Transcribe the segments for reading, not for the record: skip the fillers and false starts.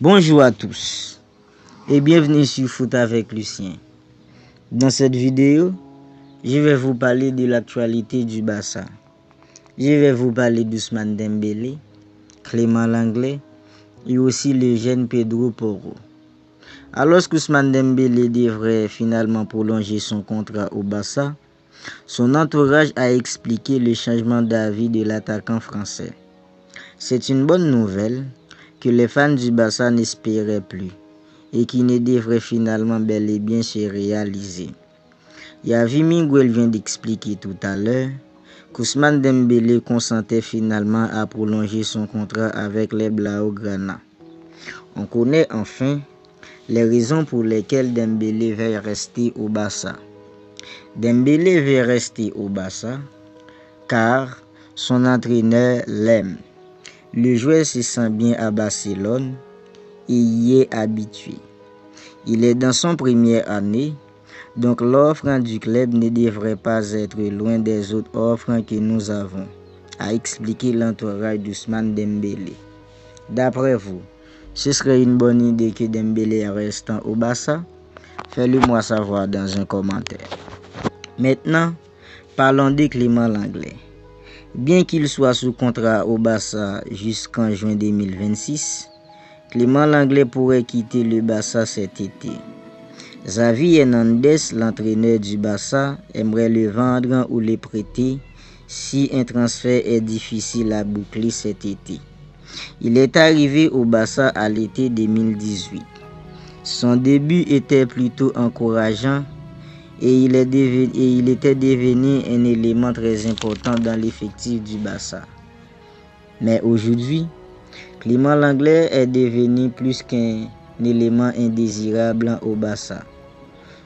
Bonjour à tous et bienvenue sur Foot avec Lucien. Dans cette vidéo, je vais vous parler de l'actualité du Barça. Je vais vous parler d'Ousmane Dembélé, Clément Lenglet et aussi le jeune Pedro Porro. Alors qu'Ousmane Dembélé devrait finalement prolonger son contrat au Barça, son entourage a expliqué le changement d'avis de l'attaquant français. C'est une bonne nouvelle que les fans du Barça n'espéraient plus et qui ne devrait finalement bel et bien se réaliser. Yavi Miguel vient d'expliquer tout à l'heure qu'Ousmane Dembélé consentait finalement à prolonger son contrat avec les Blaugrana. On connaît enfin les raisons pour lesquelles Dembélé veut rester au Barça. Dembélé veut rester au Barça car son entraîneur l'aime. Le joueur se sent bien à Barcelone et y est habitué. Il est dans son première année, donc l'offre du club ne devrait pas être loin des autres offres que nous avons, a expliqué l'entourage d'Ousmane Dembélé. D'après vous, ce serait une bonne idée que Dembélé reste au Barça? Faites-le moi savoir dans un commentaire. Maintenant, parlons de Clément Lenglet. Bien qu'il soit sous contrat au Barça jusqu'en juin 2026, Clément Lenglet pourrait quitter le Barça cet été. Xavi Hernandez, l'entraîneur du Barça, aimerait le vendre ou le prêter si un transfert est difficile à boucler cet été. Il est arrivé au Barça à l'été 2018. Son début était plutôt encourageant et il était devenu un élément très important dans l'effectif du Barça. Mais aujourd'hui, Clément Lenglet est devenu plus qu'un élément indésirable au Barça.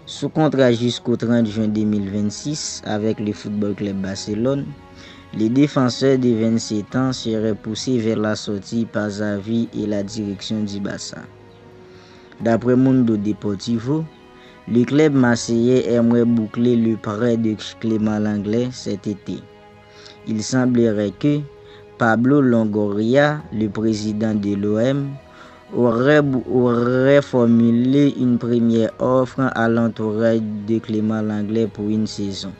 Sous contrat jusqu'au 30 juin 2026 avec le Football Club Barcelone, les défenseurs de 27 ans seraient poussés vers la sortie par Xavi et la direction du Barça. D'après Mundo Deportivo, le club marseillais aimerait boucler le prêt de Clément Lenglet cet été. Il semblerait que Pablo Longoria, le président de l'OM, aurait formulé une première offre à l'entourage de Clément Lenglet pour une saison.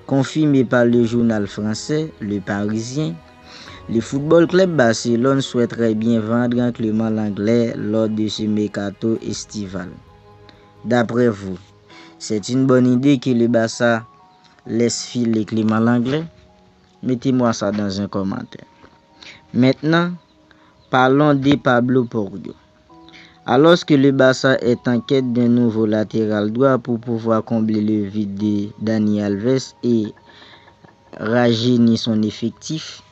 Confirmé par le journal français Le Parisien, le Football Club Barcelone souhaiterait bien vendre Clément Lenglet lors de ce mercato estival. D'après vous, c'est une bonne idée que le Barça laisse filer Clément Lenglet? Mettez-moi ça dans un commentaire. Maintenant, parlons de Pablo Porro. Alors que le Barça est en quête d'un nouveau latéral droit pour pouvoir combler le vide de Dani Alves et rajeunir son effectif,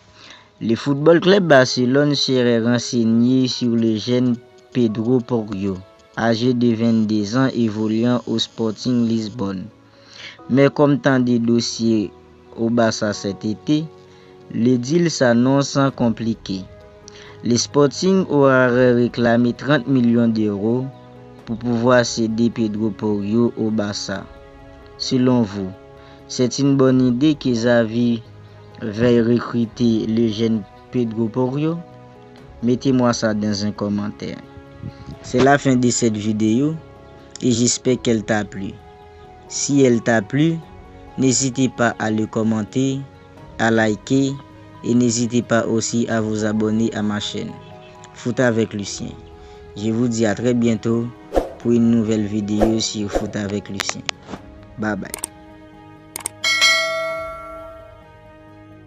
le Football Club Barcelone serait renseigné sur le jeune Pedro Porro, âgé de 22 ans évoluant au Sporting Lisbonne. Mais comme tant de dossiers au Barça cet été, le deal s'annonce compliqué. Le Sporting aurait réclamé 30 millions d'euros pour pouvoir céder Pedro Porro au Barça. Selon vous, c'est une bonne idée que Xavi veuille recruter le jeune Pedro Porro? Mettez-moi ça dans un commentaire. C'est la fin de cette vidéo et j'espère qu'elle t'a plu. Si elle t'a plu, n'hésitez pas à le commenter, à liker et n'hésitez pas aussi à vous abonner à ma chaîne Foot avec Lucien. Je vous dis à très bientôt pour une nouvelle vidéo sur Foot avec Lucien. Bye bye.